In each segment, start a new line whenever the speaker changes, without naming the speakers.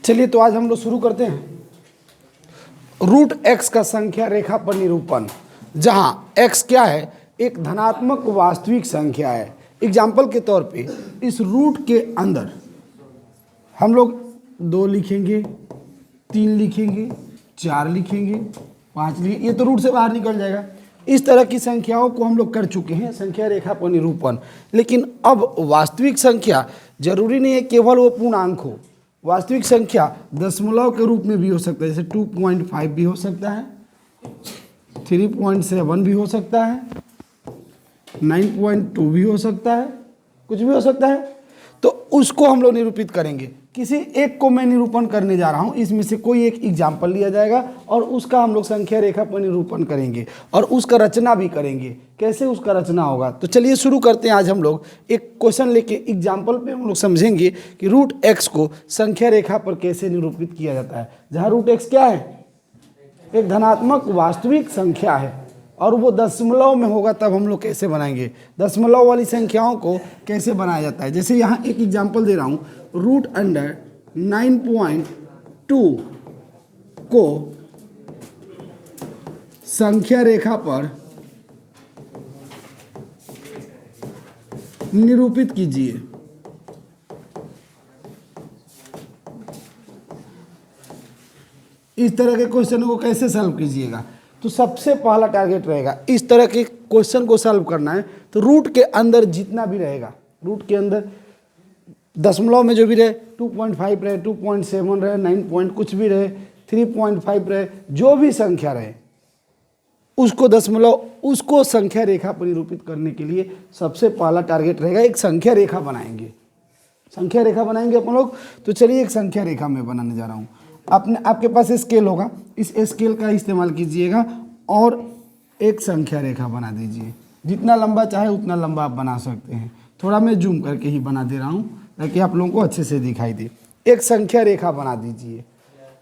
चलिए तो आज हम लोग शुरू करते हैं रूट एक्स का संख्या रेखा पर निरूपण, जहां एक्स क्या है, एक धनात्मक वास्तविक संख्या है। एग्जाम्पल के तौर पे इस रूट के अंदर हम लोग 2 लिखेंगे, 3 लिखेंगे, 4 लिखेंगे, 5 लिखेंगे, ये तो रूट से बाहर निकल जाएगा। इस तरह की संख्याओं को हम लोग कर चुके हैं संख्या रेखा पर निरूपण। लेकिन अब वास्तविक संख्या जरूरी नहीं है केवल वो पूर्णांक हो। वास्तविक संख्या दशमलव के रूप में भी हो सकता है, जैसे 2.5 भी हो सकता है, 3.7 भी हो सकता है, 9.2 भी हो सकता है, कुछ भी हो सकता है। तो उसको हम लोग निरूपित करेंगे। किसी एक को मैं निरूपण करने जा रहा हूं, इसमें से कोई एक एग्जाम्पल लिया जाएगा और उसका हम लोग संख्या रेखा पर निरूपण करेंगे और उसका रचना भी करेंगे। कैसे उसका रचना होगा, तो चलिए शुरू करते हैं। आज हम लोग एक क्वेश्चन लेके एग्जाम्पल पे हम लोग समझेंगे कि रूट एक्स को संख्या रेखा पर कैसे निरूपित किया जाता है, जहाँ रूट एक्स क्या है, एक धनात्मक वास्तविक संख्या है और वो दशमलव में होगा। तब हम लोग कैसे बनाएंगे, दशमलव वाली संख्याओं को कैसे बनाया जाता है। जैसे यहाँ एक एग्जाम्पल दे रहा हूँ, रूट अंडर 9.2 को संख्या रेखा पर निरूपित कीजिए। इस तरह के क्वेश्चन को कैसे सॉल्व कीजिएगा, तो सबसे पहला टारगेट रहेगा इस तरह के क्वेश्चन को सॉल्व करना है। तो रूट के अंदर जितना भी रहेगा, रूट के अंदर दशमलव में जो भी रहे, 2.5 रहे, 2.7 रहे, 9 पॉइंट कुछ भी रहे, 3.5 रहे, जो भी संख्या रहे उसको दशमलव, उसको संख्या रेखा पर निरूपित करने के लिए सबसे पहला टारगेट रहेगा एक संख्या रेखा बनाएंगे। संख्या रेखा बनाएंगे अपन लोग। तो चलिए एक संख्या रेखा मैं बनाने जा रहा हूँ। आपके पास स्केल होगा, इस स्केल का इस्तेमाल कीजिएगा और एक संख्या रेखा बना दीजिए। जितना लंबा चाहे उतना लंबा आप बना सकते हैं। थोड़ा मैं जूम करके ही बना दे रहा हूँ ताकि आप लोगों को अच्छे से दिखाई दे। एक संख्या रेखा बना दीजिए,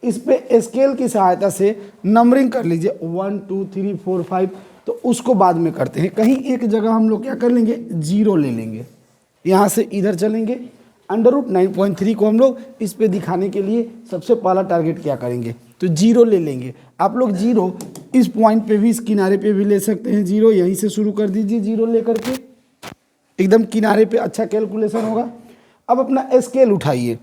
इस पे स्केल की सहायता से नंबरिंग कर लीजिए 1 2 3 4 5। तो उसको बाद में करते हैं। कहीं एक जगह हम लोग क्या कर लेंगे, 0 ले लेंगे, यहाँ से इधर चलेंगे। अंडर रूट 9.3 को हम लोग इस पे दिखाने के लिए सबसे पहला टारगेट क्या करेंगे, तो 0 ले लेंगे। आप लोग 0 इस पॉइंट पे भी, इस किनारे पे भी ले सकते हैं। 0 यहीं से शुरू कर दीजिए, 0 लेकर के एकदम किनारे पे, अच्छा कैलकुलेशन होगा। अब अपना स्केल उठाइए,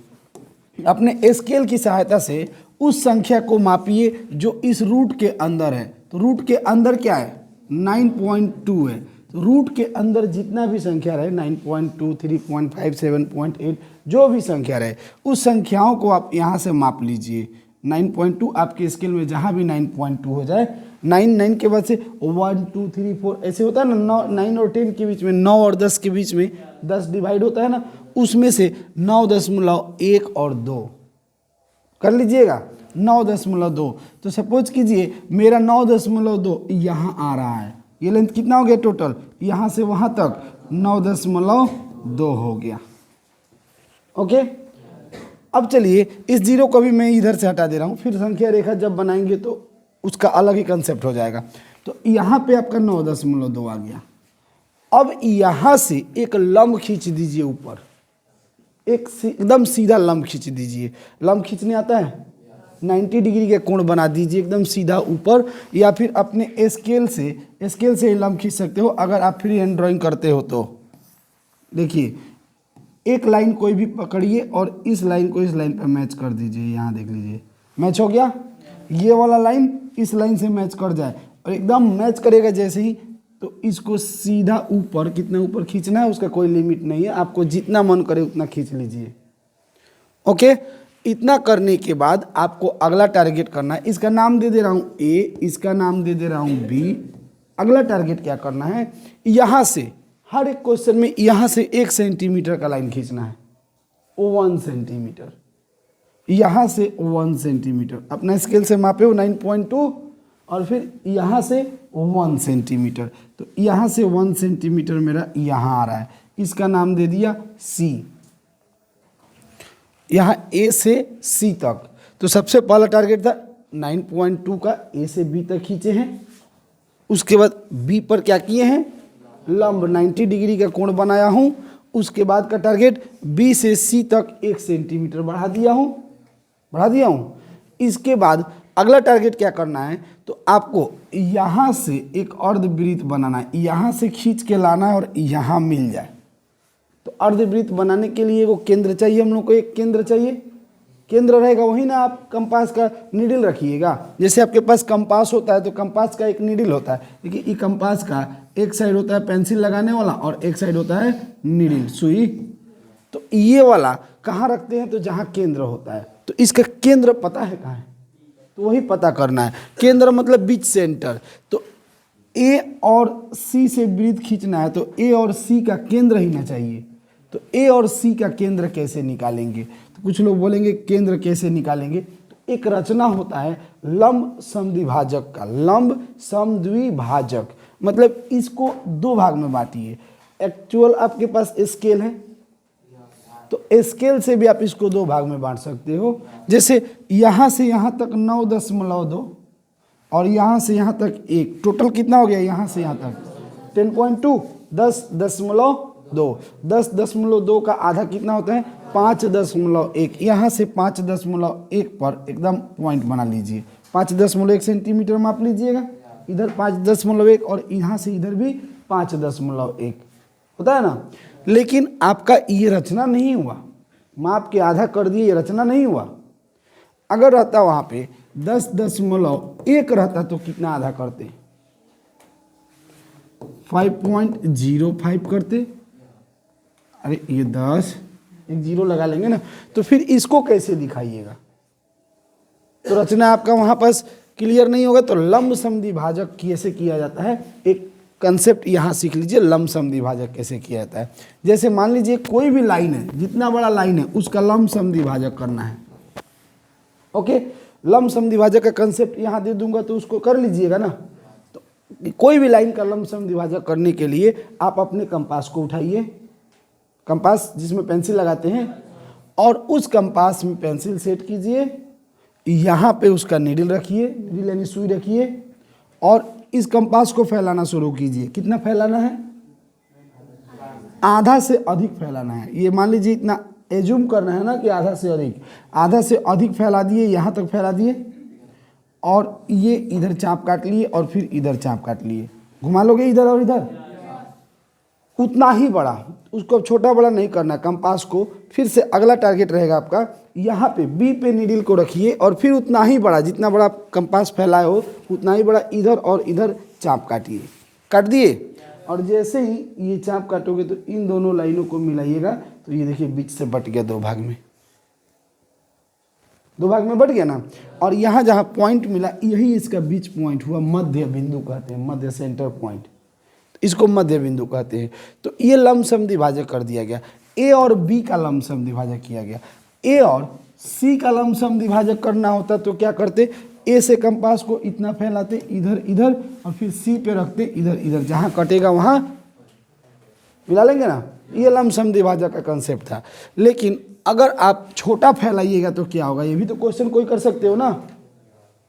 अपने स्केल की सहायता से उस संख्या को मापिए जो इस रूट के अंदर है। तो रूट के अंदर क्या है, 9.2 है। तो रूट के अंदर जितना भी संख्या रहे, 9.2, 3.5, 7.8, जो भी संख्या रहे, उस संख्याओं को आप यहाँ से माप लीजिए। 9.2 आपके स्केल में जहाँ भी 9.2 हो जाए, 9 के बाद से 1 2 3 4 ऐसे होता है ना, 9 और 10 के बीच में, 9 और 10 के बीच में 10 डिवाइड होता है ना, उसमें से 9.1 और 2 कर लीजिएगा, 9.2। तो सपोज कीजिए मेरा 9.2 यहाँ आ रहा है। ये लेंथ कितना हो गया टोटल, यहाँ से वहाँ तक 9.2 हो गया। ओके, अब चलिए इस 0 को भी मैं इधर से हटा दे रहा हूँ। फिर संख्या रेखा जब बनाएंगे तो उसका अलग ही कंसेप्ट हो जाएगा। तो यहाँ पे आपका 9.2 आ गया। अब यहाँ से एक लंब खींच दीजिए ऊपर, एक एकदम सीधा लंब खींच दीजिए। लंब खींचने आता है, 90 डिग्री के कोण बना दीजिए एकदम सीधा ऊपर, या फिर अपने स्केल से लंब खींच सकते हो अगर आप फ्री हैंड ड्राइंग करते हो तो। देखिए एक लाइन कोई भी पकड़िए और इस लाइन को इस लाइन पर मैच कर दीजिए। यहाँ देख लीजिए मैच हो गया। ये वाला लाइन इस लाइन से मैच कर जाए और एकदम मैच करेगा जैसे ही, तो इसको सीधा ऊपर, कितना ऊपर खींचना है उसका कोई लिमिट नहीं है, आपको जितना मन करे उतना खींच लीजिए। ओके, इतना करने के बाद आपको अगला टारगेट करना है। इसका नाम दे दे रहा हूँ ए, इसका नाम दे दे रहा हूँ बी। अगला टारगेट क्या करना है, यहाँ से हर एक क्वेश्चन में यहाँ से 1 सेंटीमीटर का लाइन खींचना है, 1 सेंटीमीटर, यहाँ से 1 सेंटीमीटर। अपना स्केल से मापे हो 9.2 और फिर यहाँ से 1 सेंटीमीटर। तो यहाँ से 1 सेंटीमीटर मेरा यहाँ आ रहा है, इसका नाम दे दिया सी। यहाँ ए से सी तक। तो सबसे पहला टारगेट था 9.2 का ए से बी तक खींचे हैं। उसके बाद बी पर क्या किए हैं, लंब 90 डिग्री का कोण बनाया हूँ। उसके बाद का टारगेट बी से सी तक 1 सेंटीमीटर बढ़ा दिया हूँ। बढ़ा दिया हूँ। इसके बाद अगला टारगेट क्या करना है, तो आपको यहाँ से एक अर्धवृत्त बनाना है, यहाँ से खींच के लाना है और यहाँ मिल जाए। तो अर्धवृत्त बनाने के लिए वो केंद्र चाहिए, हम लोग को एक केंद्र चाहिए। केंद्र रहेगा वही ना आप कंपास का नीडल रखिएगा। जैसे आपके पास कंपास होता है तो कंपास का एक नीडल होता है, देखिए ये कंपास का एक साइड होता है पेंसिल लगाने वाला और एक साइड होता है नीडल सुई। तो ये वाला कहाँ रखते हैं, तो जहाँ केंद्र होता है। तो इसका केंद्र पता है कहाँ है, तो वही पता करना है। केंद्र मतलब बीच सेंटर। तो ए और सी से वृत्त खींचना है तो ए और सी का केंद्र ही ना चाहिए। तो ए और सी का केंद्र कैसे निकालेंगे, तो कुछ लोग बोलेंगे केंद्र कैसे निकालेंगे। तो एक रचना होता है लंब समद्विभाजक का। लंब समद्विभाजक मतलब इसको दो भाग में बांटिए। एक्चुअल आपके पास स्केल है तो स्केल से भी आप इसको दो भाग में बांट सकते हो। जैसे यहाँ से यहाँ तक 9.2 और यहाँ से यहाँ तक 1, टोटल कितना हो गया, यहाँ से यहाँ तक 10.2, 10.2। 10.2 का आधा कितना होता है, 5.1। यहाँ से 5.1 पर एकदम पॉइंट बना लीजिए। 5.1 सेंटीमीटर माप लीजिएगा, इधर 5.1 और यहाँ से इधर भी 5.1 होता है ना। लेकिन आपका ये रचना नहीं हुआ, माप के आधा कर दिए, ये रचना नहीं हुआ। अगर रहता वहाँ पे 10.1 रहता तो कितना आधा करते, 5.05 करते। अरे ये 10, एक जीरो लगा लेंगे ना। तो फिर इसको कैसे दिखाइएगा, तो रचना आपका वहाँ पास क्लियर नहीं होगा। तो लंब समद्विभाजक कैसे किया जाता है, एक कंसेप्ट यहाँ सीख लीजिए। लंब समद्विभाजक कैसे किया जाता है। जैसे मान लीजिए कोई भी लाइन है, जितना बड़ा लाइन है उसका लंब समद्विभाजक करना है। ओके, लंब समद्विभाजक का कंसेप्ट यहाँ दे दूंगा तो उसको कर लीजिएगा ना। तो कोई भी लाइन का लंब समद्विभाजक करने के लिए आप अपने कंपास को उठाइए, कंपास जिसमें पेंसिल लगाते हैं, और उस कंपास में पेंसिल सेट कीजिए। यहाँ पे उसका नीडल रखिए, नीडल यानी सुई रखिए, और इस कंपास को फैलाना शुरू कीजिए। कितना फैलाना है, आधा से अधिक फैलाना है। ये मान लीजिए इतना एज्यूम करना है ना कि आधा से अधिक, आधा से अधिक फैला दिए, यहाँ तक फैला दिए, और ये इधर चाप काट लिए और फिर इधर चाप काट लिए, घुमा लोगे इधर और इधर, उतना ही बड़ा, उसको छोटा बड़ा नहीं करना। कंपास को फिर से अगला टारगेट रहेगा आपका, यहाँ पे बी पे नीडल को रखिए और फिर उतना ही बड़ा, जितना बड़ा कंपास फैलाए हो उतना ही बड़ा इधर और इधर चाप काटिए। काट दिए, और जैसे ही ये चाप काटोगे तो इन दोनों लाइनों को मिलाइएगा। तो ये देखिए बीच से बट गया, दो भाग में, दो भाग में बट गया ना। और यहाँ जहाँ पॉइंट मिला यही इसका बीच पॉइंट हुआ, मध्य बिंदु कहते हैं, मध्य सेंटर पॉइंट, इसको मध्य बिंदु कहते हैं। तो ये लंब समद्विभाजक कर दिया गया। ए और बी का लंब समद्विभाजक किया गया। ए और सी का लंब समद्विभाजक करना होता तो क्या करते, ए से कंपास को इतना फैलाते इधर इधर, और फिर सी पे रखते इधर इधर, जहाँ कटेगा वहाँ मिला लेंगे ना। ये लंब समद्विभाजक का कंसेप्ट था। लेकिन अगर आप छोटा फैलाइएगा तो क्या होगा, ये भी तो क्वेश्चन कोई कर सकते हो ना।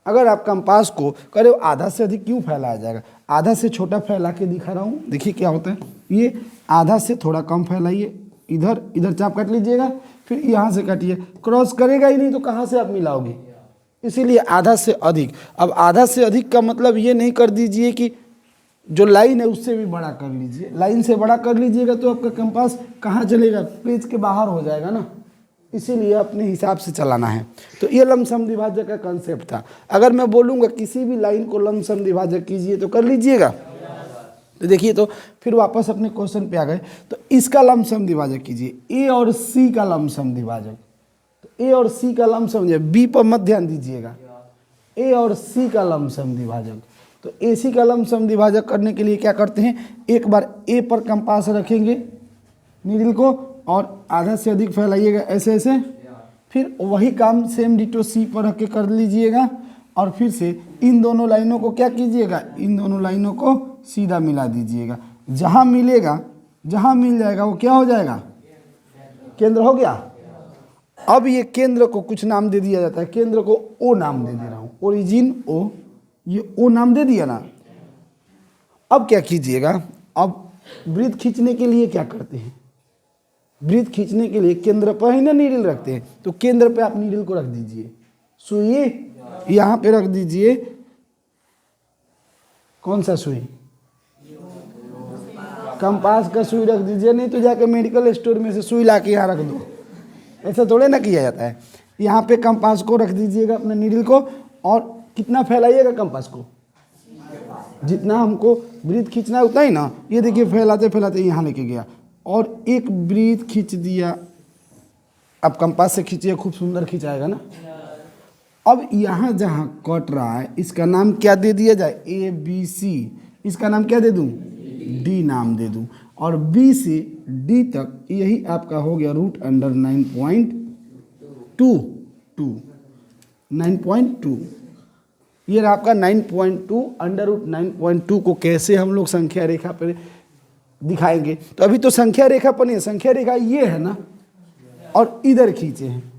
अगर आप कंपास को करे आधा से अधिक क्यों फैलाया जाएगा, आधा से छोटा फैला के दिखा रहा हूँ। देखिए क्या होता है, ये आधा से थोड़ा कम फैलाइए, इधर इधर चाप काट लीजिएगा, फिर यहाँ से काटिए, क्रॉस करेगा ही नहीं तो कहाँ से आप मिलाओगे, इसीलिए आधा से अधिक। अब आधा से अधिक का मतलब ये नहीं कर दीजिए कि जो लाइन है उससे भी बड़ा कर लीजिए। लाइन से बड़ा कर लीजिएगा तो आपका कंपास कहाँ चलेगा, पेज के बाहर हो जाएगा ना। इसीलिए अपने हिसाब से चलाना है। तो ये लंब समद्विभाजक का कंसेप्ट था। अगर मैं बोलूँगा किसी भी लाइन को लंब समद्विभाजक कीजिए तो कर लीजिएगा। तो देखिए, तो फिर वापस अपने क्वेश्चन पे आ गए। तो इसका लंब समद्विभाजक कीजिए, ए और सी का लंब समद्विभाजक। तो ए और सी का लंब समद्विभाजक, बी पर मत ध्यान दीजिएगा, ए और सी का लंब समद्विभाजक। तो ए सी का लंब समद्विभाजक करने के लिए क्या करते हैं, एक बार ए पर कंपास रखेंगे नीडल को और आधा से अधिक फैलाइएगा ऐसे ऐसे, फिर वही काम सेम डिटो सी पर रख के कर लीजिएगा, और फिर से इन दोनों लाइनों को क्या कीजिएगा, इन दोनों लाइनों को सीधा मिला दीजिएगा। जहाँ मिलेगा, जहाँ मिल जाएगा वो क्या हो जाएगा, केंद्र हो गया। अब ये केंद्र को कुछ नाम दे दिया जाता है, केंद्र को ओ नाम दे दे रहा हूँ, ओरिजिन ओ, ये ओ नाम दे दिया ना। अब क्या कीजिएगा, अब वृत्त खींचने के लिए क्या करते हैं, वृत्त खींचने के लिए केंद्र पर ही ना नीडल रखते हैं, तो केंद्र पे आप नीडल को रख दीजिए, सुई यहाँ पे रख दीजिए। कौन सा सुई? कंपास का सुई रख दीजिए, नहीं तो जाके मेडिकल स्टोर में से सुई ला के यहाँ रख दो, ऐसा थोड़े ना किया जाता है। यहाँ पे कंपास को रख दीजिएगा अपने नीडल को, और कितना फैलाइएगा कंपास को, जितना हमको वृत्त खींचना है उतना ही ना। ये देखिए फैलाते फैलाते यहाँ लेके गया और एक वृत्त खींच दिया। अब कंपास से खींचिए, खूब सुंदर खींचाएगा ना। अब यहाँ जहाँ कट रहा है इसका नाम क्या दे दिया जाए? A B C. इसका नाम क्या दे दूँ? डी नाम दे दूँ। और बी से डी तक यही आपका हो गया रूट अंडर 9.2 9.2। ये रहा आपका 9.2 अंडर रूट 9.2 को कैसे हम लोग संख्या रेखा पर दिखाएंगे? तो अभी तो संख्या रेखा पर नहीं है, संख्या रेखा ये है ना, और इधर खींचे हैं,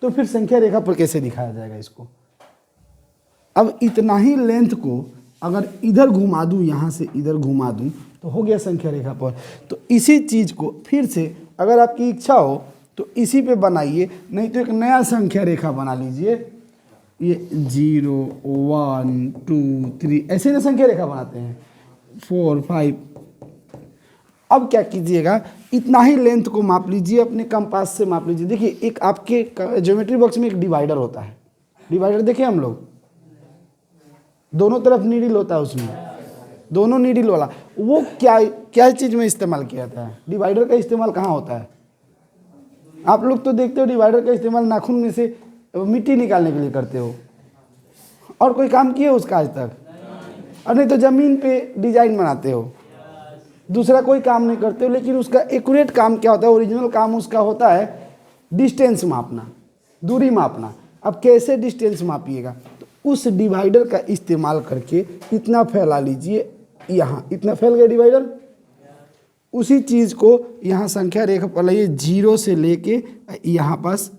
तो फिर संख्या रेखा पर कैसे दिखाया जाएगा इसको? अब इतना ही लेंथ को अगर इधर घुमा दूं, यहाँ से इधर घुमा दूं, तो हो गया संख्या रेखा पर। तो इसी चीज़ को फिर से अगर आपकी इच्छा हो तो इसी पे बनाइए, नहीं तो एक नया संख्या रेखा बना लीजिए। ये 0 1 2 3 ऐसे ना संख्या रेखा बनाते हैं, 4 5। अब क्या कीजिएगा, इतना ही लेंथ को माप लीजिए, अपने कंपास से माप लीजिए। देखिए एक आपके ज्योमेट्री बॉक्स में एक डिवाइडर होता है, डिवाइडर देखिए हम लोग, दोनों तरफ नीडल होता है, उसमें दोनों नीडल वाला, वो क्या क्या चीज़ में इस्तेमाल किया जाता है? डिवाइडर का इस्तेमाल कहाँ होता है? आप लोग तो देखते हो डिवाइडर का इस्तेमाल नाखून में से मिट्टी निकालने के लिए करते हो, और कोई काम किए उसका आज तक? और नहीं तो ज़मीन पे डिजाइन बनाते हो, दूसरा कोई काम नहीं करते हो। लेकिन उसका एक्यूरेट काम क्या होता है? ओरिजिनल काम उसका होता है डिस्टेंस मापना, दूरी मापना। अब कैसे डिस्टेंस मापिएगा? तो उस डिवाइडर का इस्तेमाल करके इतना फैला लीजिए, यहाँ इतना फैल गया डिवाइडर। उसी चीज़ को यहाँ संख्या रेखा पर लाइए, 0 से लेके यहाँ पास,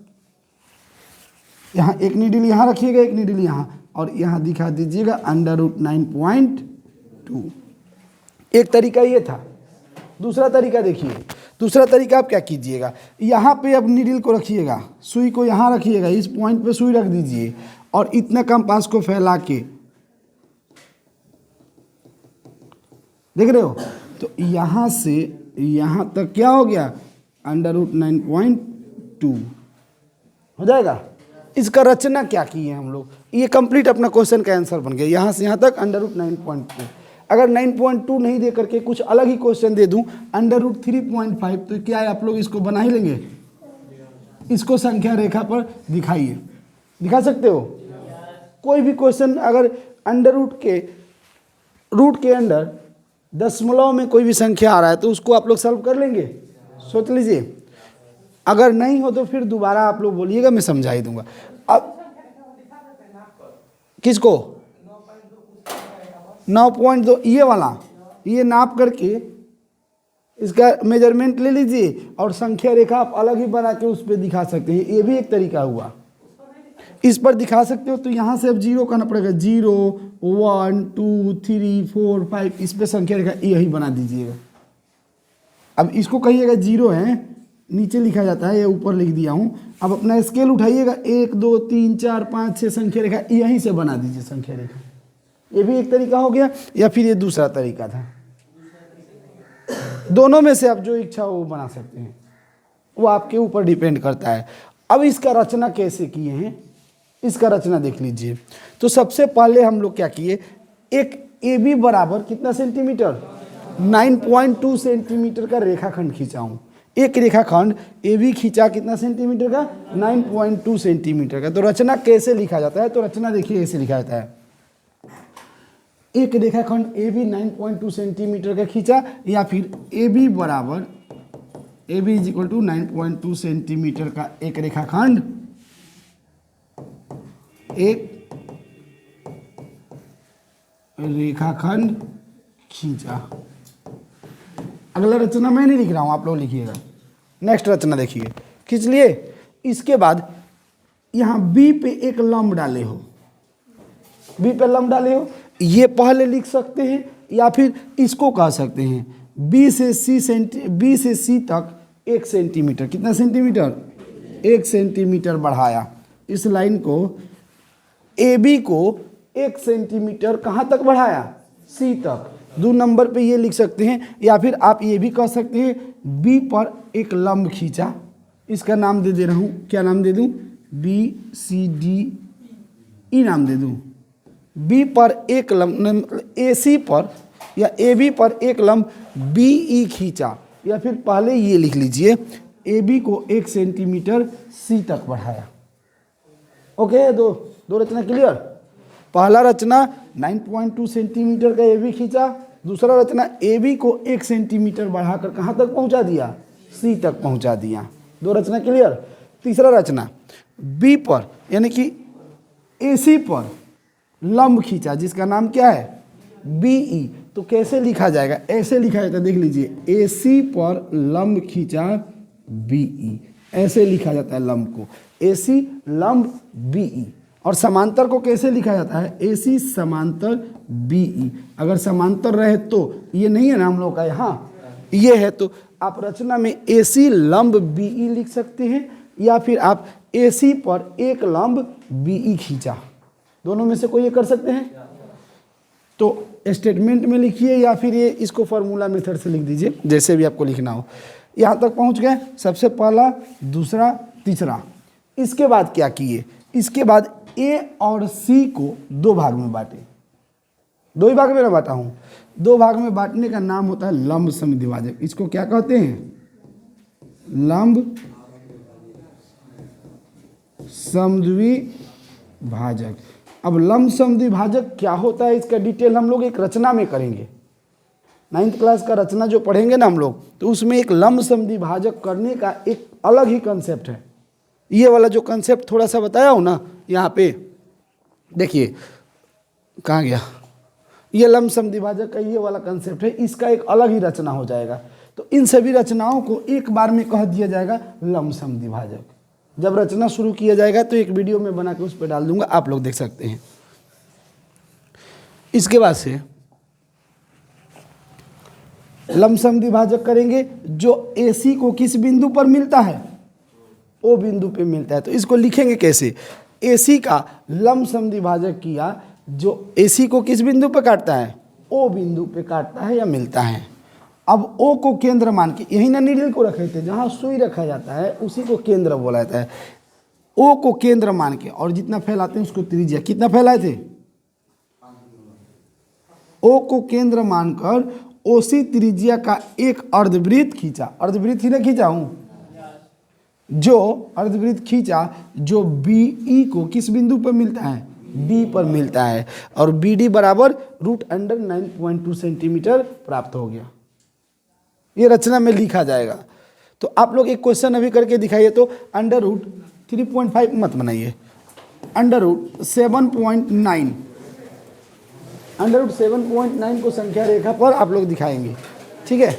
यहाँ एक नीडल यहाँ रखिएगा, एक नीडल यहाँ, और यहाँ दिखा दीजिएगा अंडर रूट 9.2। एक तरीका ये था। दूसरा तरीका देखिए, दूसरा तरीका आप क्या कीजिएगा, यहाँ पे अब नीडल को रखिएगा, सुई को यहाँ रखिएगा, इस पॉइंट पे सुई रख दीजिए, और इतना कंपास को फैला के, देख रहे हो? तो यहाँ से यहाँ तक क्या हो गया? अंडर रूट 9.2 हो जाएगा। इसका रचना क्या की है हम लोग? ये कंप्लीट अपना क्वेश्चन का आंसर बन गया। यहाँ से यहाँ तक अंडर रूट 9.2। अगर 9.2 नहीं दे करके कुछ अलग ही क्वेश्चन दे दूं, अंडर रूट 3.5, तो क्या है, आप लोग इसको बना ही लेंगे? इसको संख्या रेखा पर दिखाइए, दिखा सकते हो? कोई भी क्वेश्चन अगर अंडर रूट के अंडर दशमलव में कोई भी संख्या आ रहा है तो उसको आप लोग सॉल्व कर लेंगे, सोच लीजिए। अगर नहीं हो तो फिर दोबारा आप लोग बोलिएगा, मैं समझा ही दूंगा। अब किसको? 9.2 ये वाला, ये नाप करके इसका मेजरमेंट ले लीजिए, और संख्या रेखा आप अलग ही बना के उस पर दिखा सकते हैं। ये भी एक तरीका हुआ, इस पर दिखा सकते हो। तो यहाँ से अब 0 करना पड़ेगा, 0 1 2 3 4 5, इस पर संख्या रेखा यही बना दीजिएगा। अब इसको कहिएगा 0 है, नीचे लिखा जाता है, ये ऊपर लिख दिया हूँ। अब अपना स्केल उठाइएगा, 1 2 3 4 5 6 संख्या रेखा यहीं से बना दीजिए संख्या रेखा। ये भी एक तरीका हो गया, या फिर ये दूसरा तरीका था। दोनों में से आप जो इच्छा हो वो बना सकते हैं, वो आपके ऊपर डिपेंड करता है। अब इसका रचना कैसे किए हैं, इसका रचना देख लीजिए। तो सबसे पहले हम लोग क्या किए, एक ए बी बराबर कितना सेंटीमीटर? 9.2 सेंटीमीटर का रेखाखंड खींचा हूँ। एक रेखाखंड ए बी खींचा कितना सेंटीमीटर का? 9.2 सेंटीमीटर का। तो रचना कैसे लिखा जाता है? तो रचना देखिए ऐसे लिखा जाता है, एक रेखाखंड ए बी 9.2 सेंटीमीटर का खींचा, या फिर ए बी बराबर A B is equal to 9.2 centimetre का एक रेखाखंड, एक रेखाखंड खींचा। अगला रचना मैं नहीं लिख रहा हूं, आप लोग लिखिएगा। नेक्स्ट रचना देखिए, खींच लिए। इसके बाद यहां बी पे एक लंब डाले हो, बी पे लंब डाले हो, ये पहले लिख सकते हैं, या फिर इसको कह सकते हैं बी से सी तक 1 सेंटीमीटर, कितना सेंटीमीटर? 1 सेंटीमीटर बढ़ाया। इस लाइन को AB को 1 सेंटीमीटर कहाँ तक बढ़ाया? C तक। 2 नंबर पे ये लिख सकते हैं, या फिर आप ये भी कह सकते हैं B पर एक लंब खींचा। इसका नाम दे रहा हूँ, क्या नाम दे दूँ? BCDE नाम दे दूँ। B पर एक लंब, AC पर या AB पर एक लंब BE खींचा, या फिर पहले ये लिख लीजिए AB को 1 सेंटीमीटर C तक बढ़ाया। ओके, दो रचना क्लियर। पहला रचना 9.2 सेंटीमीटर का AB खींचा, दूसरा रचना AB को 1 सेंटीमीटर बढ़ाकर कहाँ तक पहुँचा दिया? C तक पहुँचा दिया। 2 रचना क्लियर। तीसरा रचना B पर यानी कि AC पर लंब खींचा, जिसका नाम क्या है? BE। तो कैसे लिखा जाएगा? ऐसे लिखा जाता है, देख लीजिए, AC पर लंब खींचा BE, ऐसे लिखा जाता है लंब को, AC लंब BE। और समांतर को कैसे लिखा जाता है? AC समांतर BE। अगर समांतर रहे तो ये नहीं है ना हम लोग का, यहाँ ये है, तो आप रचना में AC लंब BE लिख सकते हैं, या फिर आप AC पर एक लंब BE खींचा, दोनों में से कोई ये कर सकते हैं। तो स्टेटमेंट में लिखिए, या फिर ये इसको फार्मूला मेथड से लिख दीजिए, जैसे भी आपको लिखना हो। यहाँ तक पहुँच गए, सबसे पहला, दूसरा, तीसरा। इसके बाद क्या किए? इसके बाद A और C को 2 भाग में बांटे। 2 ही भाग में ना बांटा हूँ, 2 भाग में बांटने का नाम होता है लंब समद्विभाजक। इसको क्या कहते हैं? लंब समद्विभाजक। अब लंब समद्विभाजक क्या होता है, इसका डिटेल हम लोग एक रचना में करेंगे। 9th क्लास का रचना जो पढ़ेंगे ना हम लोग, तो उसमें एक लंब समद्विभाजक करने का एक अलग ही कंसेप्ट है। ये वाला जो कंसेप्ट थोड़ा सा बताया हो ना, यहाँ पे देखिए कहाँ गया, ये लंब समद्विभाजक का ये वाला कंसेप्ट है, इसका एक अलग ही रचना हो जाएगा। तो इन सभी रचनाओं को एक बार में कह दिया जाएगा लंब समद्विभाजक। जब रचना शुरू किया जाएगा तो एक वीडियो में बना के उस पर डाल दूंगा, आप लोग देख सकते हैं। इसके बाद से लंब समद्विभाजक करेंगे जो AC को किस बिंदु पर मिलता है? O बिंदु पे मिलता है। तो इसको लिखेंगे कैसे? AC का लंब समद्विभाजक किया जो AC को किस बिंदु पर काटता है? O बिंदु पे काटता है या मिलता है। अब O को केंद्र मान के, यही ना नीडल को रखे थे, जहाँ सुई रखा जाता है उसी को केंद्र बोला जाता है। O को केंद्र मान के और जितना फैलाते हैं उसको त्रिज्या, कितना फैलाए थे? O को केंद्र मानकर OC त्रिज्या का एक अर्धवृत्त खींचा, अर्धवृत्त ही ना खींचा हूँ, जो अर्धवृत्त खींचा जो BE को किस बिंदु पर मिलता है? D पर मिलता है, और BD बराबर √9.2 सेंटीमीटर प्राप्त हो गया। ये रचना में लिखा जाएगा। तो आप लोग एक क्वेश्चन अभी करके दिखाइए, तो √3.5 मत बनाइए, √7.9, √7.9 को संख्या रेखा पर आप लोग दिखाएंगे, ठीक है।